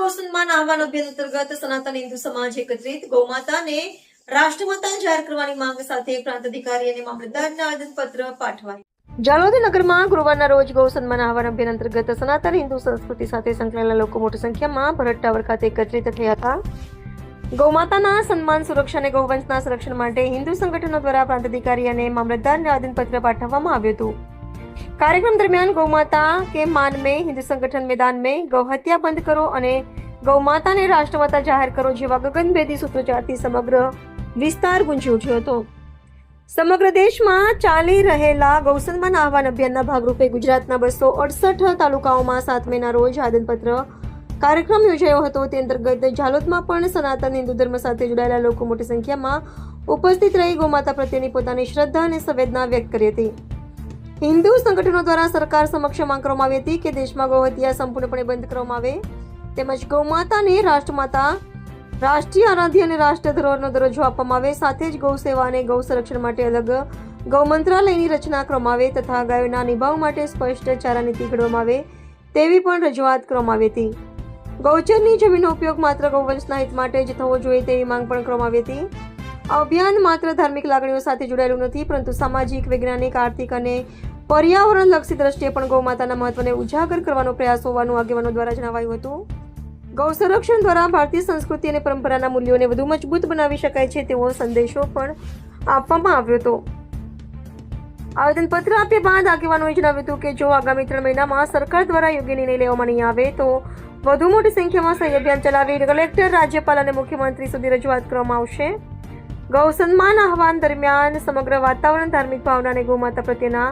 ગૌસન્માન આહવાન અભિયાન અંતર્ગત સનાતન હિન્દુ સમાજ એકત્રિત ગૌમાતાને રાષ્ટ્રમાતા જાહેર કરવાની માંગ સાથે પ્રાંત અધિકારી અને મામલતદારને આવેદનપત્ર પાઠવાયું. જાલોદ નગરમાં ગુરુવારના રોજ ગૌસન્માન આહવાન અભિયાન અંતર્ગત સનાતન હિન્દુ સંસ્કૃતિ સાથે સંકળાયેલા લોકો મોટી સંખ્યામાં ભરત ટાવર ખાતે એકત્રિત થયા હતા. ગૌમાતાના સન્માન, સુરક્ષા અને ગૌવંશના સંરક્ષણ માટે હિન્દુ સંગઠનો દ્વારા પ્રાંત અધિકારી અને મામલતદારને આવેદનપત્ર પાઠવવામાં આવ્યું હતું. कार्यक्रम दरमियान गौ माता के मान में हिंदू संगठन मैदान में गौ हत्या बंद करो અને गौ माता ने राष्ट्रमाता जाहिर करो जेवा गगनभेदी સૂત્રોચ્ચારથી સમગ્ર વિસ્તાર ગુંજી ઉઠ્યો હતો. સમગ્ર દેશમાં ચાલી રહેલા ગૌસન્માન આહવાન અભિયાનના ભાગરૂપે ગુજરાતના 268 તાલુકાઓમાં 7 મેના રોજ આવેદનપત્ર કાર્યક્રમ યોજાયો હતો. તે અંતર્ગત ઝાલોદમાં પણ સનાતન હિન્દુ ધર્મ સાથે જોડાયેલા લોકો મોટી સંખ્યામાં ઉપસ્થિત રહી ગૌમાતા પ્રત્યેની પોતાની શ્રદ્ધા અને સંવેદના વ્યક્ત કરી હતી. હિન્દુ સંગઠનો દ્વારા સરકાર સમક્ષ માંગ કરવામાં આવી હતી કે દેશમાં ગૌ હત્યા સંપૂર્ણપણે બંધ કરવામાં આવે તેમજ ગૌમાતાને રાષ્ટ્રમાતા, રાષ્ટ્રીય આરાધ્ય અને રાષ્ટ્ર ધરોહરનો દરજ્જો આપવામાં આવે. સાથે જ ગૌ સેવા અને ગૌ સંરક્ષણ માટે અલગ ગૌ મંત્રાલયની રચના કરવામાં આવે તથા ગાયોના નિભાવ માટે સ્પષ્ટ ચારા નીતિ ઘડવામાં આવે તેવી પણ રજૂઆત કરવામાં આવી હતી. ગૌચરની જમીનનો ઉપયોગ માત્ર ગૌવંશના હિત માટે જ થવો જોઈએ તેવી માંગ પણ કરવામાં આવી હતી. આ અભિયાન માત્ર ધાર્મિક લાગણીઓ સાથે જોડાયેલું નથી પરંતુ સામાજિક, વૈજ્ઞાનિક, આર્થિક અને પર્યાવરણલક્ષી દ્રષ્ટિએ પણ ગૌમાતાના મહત્વને ઉજાગર કરવાનો પ્રયાસ હોવાનું આગેવાનો દ્વારા જણાવાયું હતું. ગૌ સંરક્ષણ દ્વારા ભારતીય સંસ્કૃતિ અને પરંપરાના મૂલ્યોને વધુ મજબૂત બનાવી શકાય છે તેવો સંદેશો પણ આપવામાં આવ્યો હતો. આવેદનપત્ર આપ્યા બાદ આગેવાનોએ જણાવ્યું હતું કે જો આગામી 3 મહિનામાં સરકાર દ્વારા યોગ્ય નિર્ણય લેવામાં નહીં આવે તો વધુ મોટી સંખ્યામાં સહી અભિયાન ચલાવી કલેક્ટર, રાજ્યપાલ અને મુખ્યમંત્રી સુધી રજૂઆત કરવામાં આવશે. ગૌ સન્માન આહવાન દરમિયાન સમગ્ર વાતાવરણ ધાર્મિક ભાવના અને ગૌમાતા પ્રત્યેના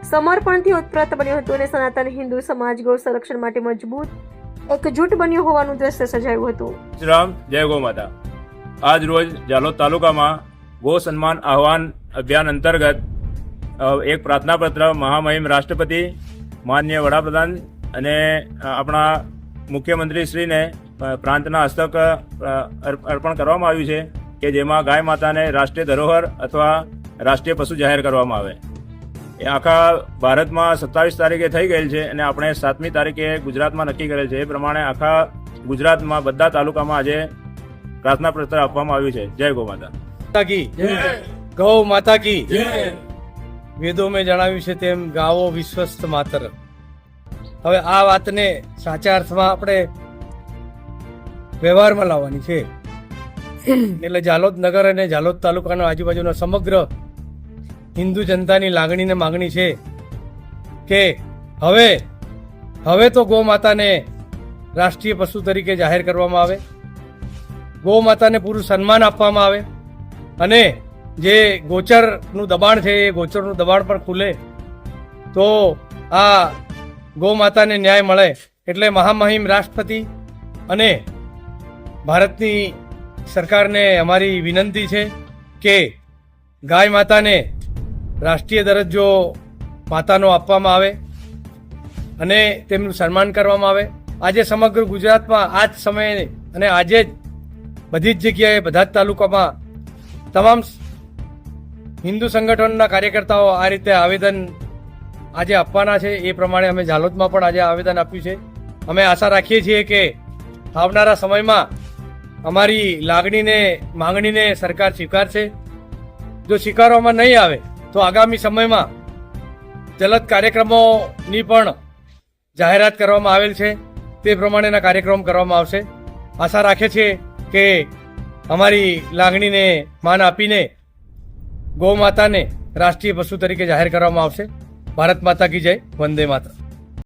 સમર્પણથી ઉત્પ્રત બન્યું હતું અને સનાતન હિન્દુ સમાજ ગૌ સંરક્ષણ માટે મજબૂત એકજૂટ બન્યો હોવાનું દ્રશ્ય સર્જાયું હતું. રામ જય ગૌ માતા. આજ રોજ ઝાલોદ તાલુકામાં ગૌ સન્માન આહવાન અભિયાન અંતર્ગત એક પ્રાર્થના પત્ર મહામહિમ રાષ્ટ્રપતિ, માનનીય વડાપ્રધાન અને આપણા મુખ્યમંત્રીશ્રીને પ્રાંતના હસ્તક અર્પણ કરવામાં આવ્યું છે કે જેમાં ગાય માતાને રાષ્ટ્રીય ધરોહર અથવા રાષ્ટ્રીય પશુ જાહેર કરવામાં આવે. એ આખા ભારતમાં 27 તારીખે થઈ ગયેલ છે અને આપણે 7મી તારીખે ગુજરાતમાં નક્કી કરેલ છે. એ પ્રમાણે આખા ગુજરાતમાં બધા તાલુકામાં આજે પ્રાર્થના પત્ર આપવામાં આવ્યું છે. જય ગૌ માતા કી ગૌ માતા કી. વેદો મેં જણાવ્યું છે તેમ ગાવો વિશ્વસ્ત માતર. હવે આ વાતને સાચા અર્થમાં આપણે વ્યવહારમાં લાવવાની છે. એટલે ઝાલોદ નગર અને ઝાલોદ તાલુકાના આજુબાજુના સમગ્ર હિન્દુ જનતાની લાગણી ને માગણી છે કે હવે તો ગૌ માતાને રાષ્ટ્રીય પશુ તરીકે જાહેર કરવામાં આવે, ગૌ માતાને પૂરું સન્માન આપવામાં આવે અને જે ગોચરનું દબાણ છે એ ગોચરનું દબાણ પણ ખુલે તો આ ગૌ માતાને ન્યાય મળે. એટલે મહામહિમ રાષ્ટ્રપતિ અને ભારતની સરકારને અમારી વિનંતી છે કે ગાય માતાને રાષ્ટ્રીય દરજ્જો માતાનો આપવામાં આવે અને તેમનું સન્માન કરવામાં આવે. આજે સમગ્ર ગુજરાતમાં આ જ સમયે અને આજે જ બધી જ જગ્યાએ બધા જ તાલુકામાં તમામ હિન્દુ સંગઠનના કાર્યકર્તાઓ આ રીતે આવેદન આજે આપવાના છે. એ પ્રમાણે અમે ઝાલોદમાં પણ આજે આવેદન આપ્યું છે. અમે આશા રાખીએ છીએ કે આવનારા સમયમાં અમારી લાગણીને, માંગણીને સરકાર સ્વીકારશે. જો સ્વીકારવામાં નહીં આવે તો આગામી સમયમાં જલદ કાર્યક્રમોની પણ જાહેરાત કરવામાં આવેલ છે. તે પ્રમાણેના કાર્યક્રમ કરવામાં આવશે. આશા રાખે છે કે અમારી લાગણીને માન આપીને ગૌ માતાને રાષ્ટ્રીય પશુ તરીકે જાહેર કરવામાં આવશે. ભારત માતા કી જય. વંદે માતરમ.